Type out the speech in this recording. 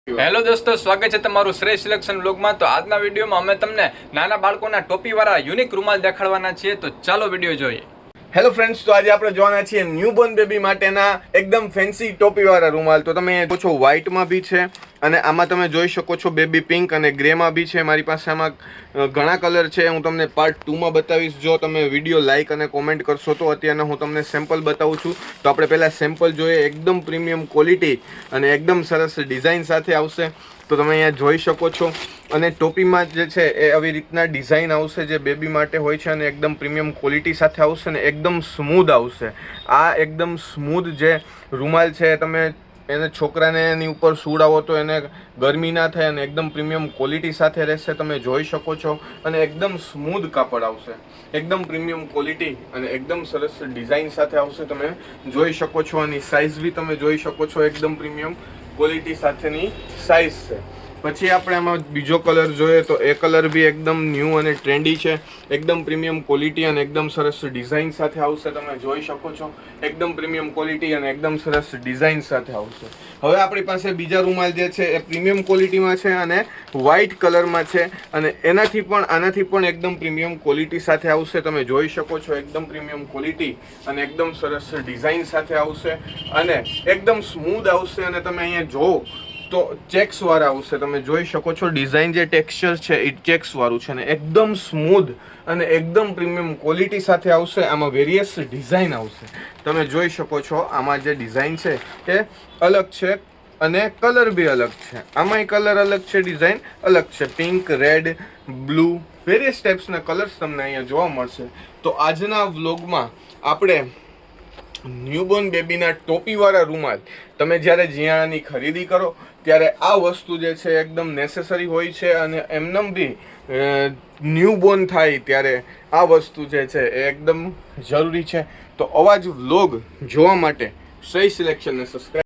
Hello દોસ્તો, સ્વાગત છે તમારું શ્રેષ્ઠ સિલેક્શન બ્લોગમાં। તો આજના વિડીયોમાં અમે તમને નાના બાળકોના ટોપીવાળા યુનિક રૂમાલ દેખાડવાના છીએ। તો ચાલો વિડીયો જોઈએ। હેલો ફ્રેન્ડ્સ, તો આજે આપણે જોવાના છીએ ન્યૂબોર્ન બેબી માટેના એકદમ ફેન્સી ટોપીવાળા રૂમાલ। તો તમે જો છો વ્હાઇટમાં બી છે અને આમાં તમે જોઈ શકો છો બેબી પિંક અને ગ્રેમાં બી છે। મારી પાસે આમાં ઘણા કલર છે, હું તમને પાર્ટ 2માં બતાવીશ। જો તમે વિડીયો લાઇક અને કોમેન્ટ કરશો તો અત્યારે હું તમને સેમ્પલ બતાવું છું। તો આપણે પહેલાં સેમ્પલ જોઈએ। એકદમ પ્રીમિયમ ક્વોલિટી અને એકદમ સરસ ડિઝાઇન સાથે આવશે। તો તમે અહીંયા જોઈ શકો છો અને ટોપીમાં જે છે એ આવી રીતના ડિઝાઇન આવશે જે બેબી માટે હોય છે અને એકદમ પ્રીમિયમ ક્વોલિટી સાથે આવશે ને એકદમ સ્મૂધ આવશે। આ એકદમ સ્મૂધ જે રૂમાલ છે તમે એને છોકરાને એની ઉપર સુડાવો તો એને ગરમી ના થાય અને એકદમ પ્રીમિયમ ક્વોલિટી સાથે રહેશે। તમે જોઈ શકો છો અને એકદમ સ્મૂધ કાપડ આવશે, એકદમ પ્રીમિયમ ક્વોલિટી અને એકદમ સરસ ડિઝાઇન સાથે આવશે। તમે જોઈ શકો છો આની સાઇઝ બી તમે જોઈ શકો છો, એકદમ પ્રીમિયમ ક્વોલિટી સાથેની સાઇઝ છે। પછી આપણે આમાં બીજો કલર જોઈએ તો એ કલર બી એકદમ ન્યૂ અને ટ્રેન્ડી છે, એકદમ પ્રીમિયમ ક્વોલિટી અને એકદમ સરસ ડિઝાઇન સાથે આવશે। તમે જોઈ શકો છો એકદમ પ્રીમિયમ ક્વોલિટી અને એકદમ સરસ ડિઝાઇન સાથે આવશે। હવે આપણી પાસે બીજા રૂમાલ જે છે એ પ્રીમિયમ ક્વોલિટીમાં છે અને વ્હાઇટ કલરમાં છે અને આનાથી પણ એકદમ પ્રીમિયમ ક્વોલિટી સાથે આવશે। તમે જોઈ શકો છો એકદમ પ્રીમિયમ ક્વોલિટી અને એકદમ સરસ ડિઝાઇન સાથે આવશે અને એકદમ સ્મૂધ આવશે। અને તમે અહીંયા જોવો તો ચેક્સ વાળા આવશે। તમે જોઈ શકો છો ડિઝાઇન જે ટેક્સચર છે એ ચેક્સ વાળું છે ને એકદમ સ્મૂધ અને એકદમ પ્રીમિયમ ક્વોલિટી સાથે આવશે। આમાં વેરિયસ ડિઝાઇન આવશે। તમે જોઈ શકો છો આમાં જે ડિઝાઇન છે એ અલગ છે અને કલર બી અલગ છે। આમાંય કલર અલગ છે, ડિઝાઇન અલગ છે, પિંક, રેડ, બ્લુ, વેરિયસ ટાઈપ્સના કલર્સ તમને અહીંયા જોવા મળશે। તો આજના વ્લોગમાં આપણે ન્યૂબોર્ન બેબીના ટોપીવાળા રૂમાલ તમે જ્યારે જીયાણાની ખરીદી કરો ત્યારે આ વસ્તુ જે છે એકદમ નેસેસરી હોય છે અને એમનેમ બી ન્યૂબોર્ન થાય ત્યારે આ વસ્તુ જે છે એ એકદમ જરૂરી છે। તો આવા જ વ્લોગ જોવા માટે શ્રેષ્ઠ સિલેક્શનને સબસ્ક્રાઈબ